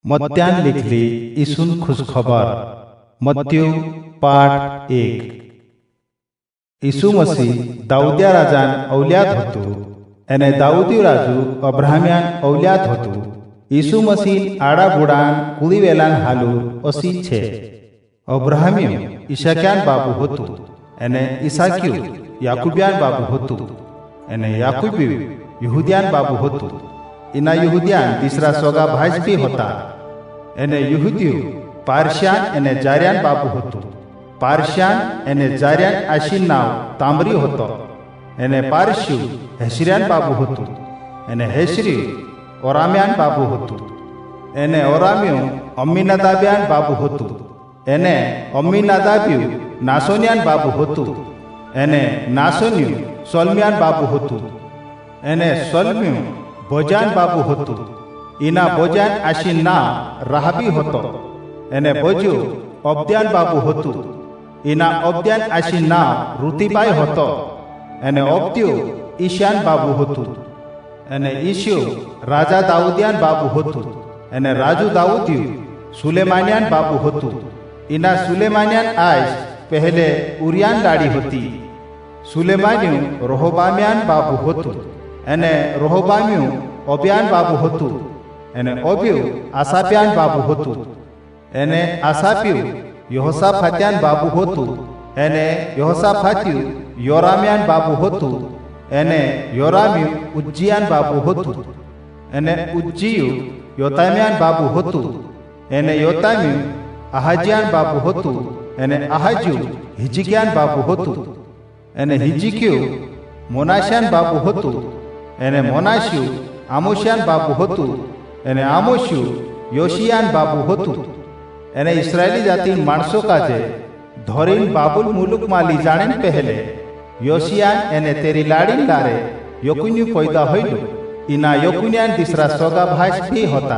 मत्त्यान लिखली ईसून खुशखबर मत्त्यू पाठ 1। ईसु मसीह दाऊदिया राजान औल्याद हतु अने दाऊदी राजू अब्राहम्यान औल्याद हतु। ईसु मसीह आड़ा बुड़ान कुड़ी वेलान हालू असी छे। अब्राहम्यू ईशाक्यान बाबू हतु अने ईसाक्यू याकूबियान बाबू हतु अने याकूब्यू यहूदियान बाबू हतु। इना यहूदियान तीसरा सोगा भाजपी होता एने यहूदियो पारस्यान एने जार्यान बाबू हतु। पारस्यान एने जार्यान आशीन नाव तांबरी होतो एने पारस्यू हेस्रियान बाबू हतु एने हेस्रियू ओराम्यान बाबू हतु एने ओराम्यू अम्मीनादाब्यान बाबू हतु एने अम्मीनादाब्यू नासोनियान बाबू हतु एने नासोन्यू सोलम्यान बाबू हतु एने सोलम्यू बोजान बाबू हतु। इना बोजान आशीन नाव राहबी होतो एने बोजू ओब्द्यान बाबू हतु। इना ओब्द्यान आशीन नाव रुतीबाई होतो एने ओब्द्यू ईशान बाबू हतु एने ईशू राजा दाऊदियान बाबू हतु एने राजू दाऊदियू सुलेमानियान बाबू हतु। इना सुलेमानियान आयस पहले उरियान लाड़ी होती। सुलेमान्यू रोहोबाम्यान बाबू हतु एने रोहोबाम्यू ओब्यान बाबू हतु एने ओब्यू आसाप्यान बाबू हतु एने आसाप्यू यहोसाफात्यान बाबू हतु एने यहोसाफात्यू योराम्यान बाबू हतु एने योराम्यू उज्जियान बाबू हतु एने उज्जियू योताम्यान बाबू हतु एने योताम्यू आहाजियान बाबू हतु एने आहाजू हिजकियान बाबू हतु एने हिजकियू मोनाश्यान बाबू हतु एने मोनाश्यू आमोशियान बाबू हतु एने आमोश्यू योशियान बाबू हतु। एने इस्राएली जाति माणसों काजे धोरीन बाबुल मुलुक माली जानेन पहले योशियान एने तेरी लाड़ीन लारे योकुन्यू पैदा होइलु। इना योकुन्यान तीसरा सोगा भाई भी होता।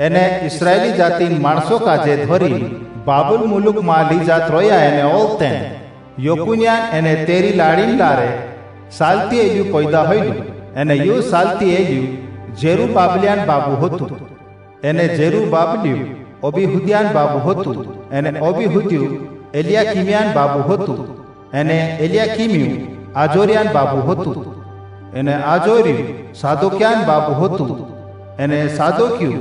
एने इस्राएली जाति माणसों काजे धोरीन बाबुल मुलुक माली जात रोया एने ओलतेन योकुन्यान एने तेरी लाड़ीन लारे सालती एल्यू पैदा होइलु एने यू सालती एल्यू जेरुबाबलियान बाबू हतु एने जेरुबाबलियू ओबीहुदियान बाबू हतु एने ओबीहुदियू एलियाकीमियान बाबू हतु एने एलियाकीमियू आजोरियान बाबू हतु एने आजोरियू सादोक्यान बाबू हतु एने सादोक्यू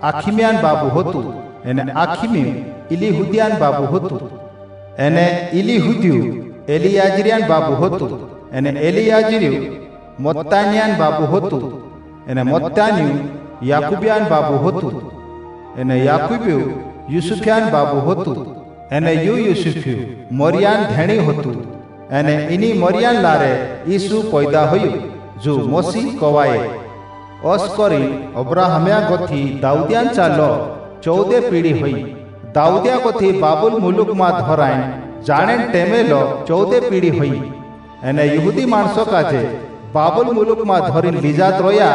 आखिमियान बाबू हतु एने आखिमियू इलीहुदियान बाबू हतु एने इलीहुदियू एलियाजरियान बाबू हतु एने एलियाजरियू मोत्तानियान बाबू हतु एने मोत्तानियू याकूबियान बाबू हतु एने याकूब्यू यूसुफियान बाबू हतु एने यूसुफ्यू मोरियान धेणी हतु एने इनी मोरियान लारे ईसु पैदा होयु जो मोसी कवाए अस्करी अब्राहम्या गथी दाऊदियान चालो 14 पीढ़ी हुई। दाऊदिया गथी बाबुल मुलुक मा धराइन जानेन टेमेलो 14 पीढ़ी हुई। एने यहूदी माणसों काजे बाबुल मुलुक मा धरिन लीजात रोया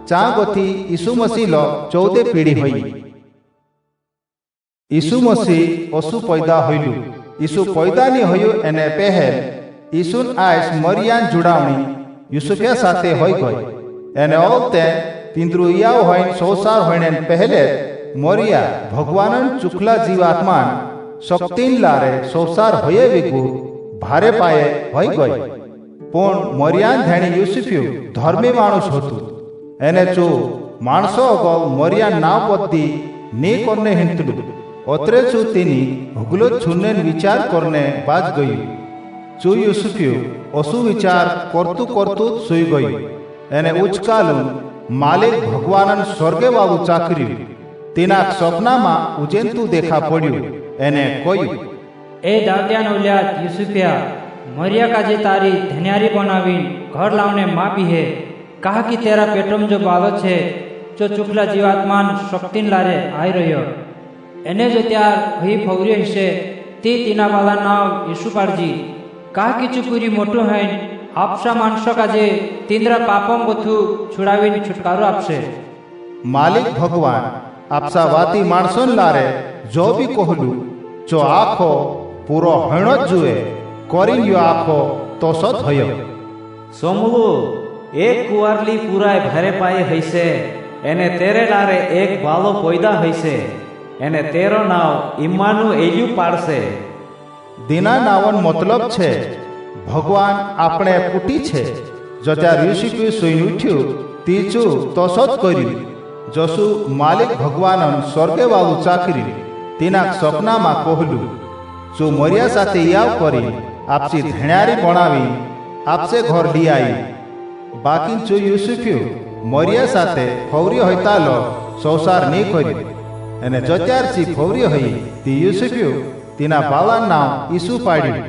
चा गथी ईसु मसीह लो 14 पीढ़ी हुई। ईसु मसीह असु पैदा होइलु। ईसु पैदा नी होयु एने पहल ईसुन आयस मरियान जुड़ावणी यूसुफिया साथे होई गई। एने ओलते तिंद्रु याव होइन सोसार होइनेन पहले मरिया भगवानन चुकला जीवात्मान शक्तिन लारे सोसार होये विगु भारे पाए होई गई। पण मरियान धेणी यूसुफ्यू धर्मी माणूस हतु एने चो माणसो अगल मरियान नाव पत्ती नी करने हिंतलु ओत्रे चु तिनी हुगलो छुनेन विचार करने बाज गई। चु यूसुफ्यू असु विचार करतु करतु सुई गई। एने उचकालु मालिक भगवानन स्वर्गे बाबू चाकरी तीना स्वप्ना मा उजेंतु देखा पड़्यू एने कोई ए दाऊदियान औलाद यूसुफिया मरिया काजे तारी धन्यारी बनावीन घर लावने मापी है कहा कि तेरा पेटम जो बालो छे जो चुकला जीवात्मान शक्तिन लारे आई रह्यो एने जो त्यार हुई फौरी से ती तीना बाला नाव यीशु पाड़जी कहा कि चुपुरी मोटू है आपसा मानसो काजे तींद्रा पापम बथु छुड़ावीन छुटकारो आपसे। मालिक भगवान आपसा वाती माणसोन लारे जो भी कहलू जो आखो पूरो हणो जुए करीन यो आखो तो सत हयो। सोमलू एक कुवारली पूराय भारे पाए हैसे એને તેરે લારે એક ભાલો પોયદા હશે, એને તેરો નાવ ઈમ્માનું એલ્યું પાડશે. દીના નાવન મતલબ છે ભગવાન આપણે પૂટી છે. જો ત્યાર યુસુફે સુઈને ઉઠ્યું તીચું તોસો જ કર્યું. જસુ માલિક ભગવાનન સ્વર્ગે વાળું ચાકરી તેના સપનામાં કોહલું. જો મરિયા સાથે યાવ કરી આપસી ધણ્યારી બનાવી આપસે ઘર લઈ આવી. બાકી જો યુસુફ્યું મરિયા સાથે ફૌર્ય હતા લો સંસાર નહીં કર્યું. અને જો ત્યારથી ફૌર્ય હઈ તે યુસુફ્યું તેના બાલાનું નામ ઈસુ પાડ્યું.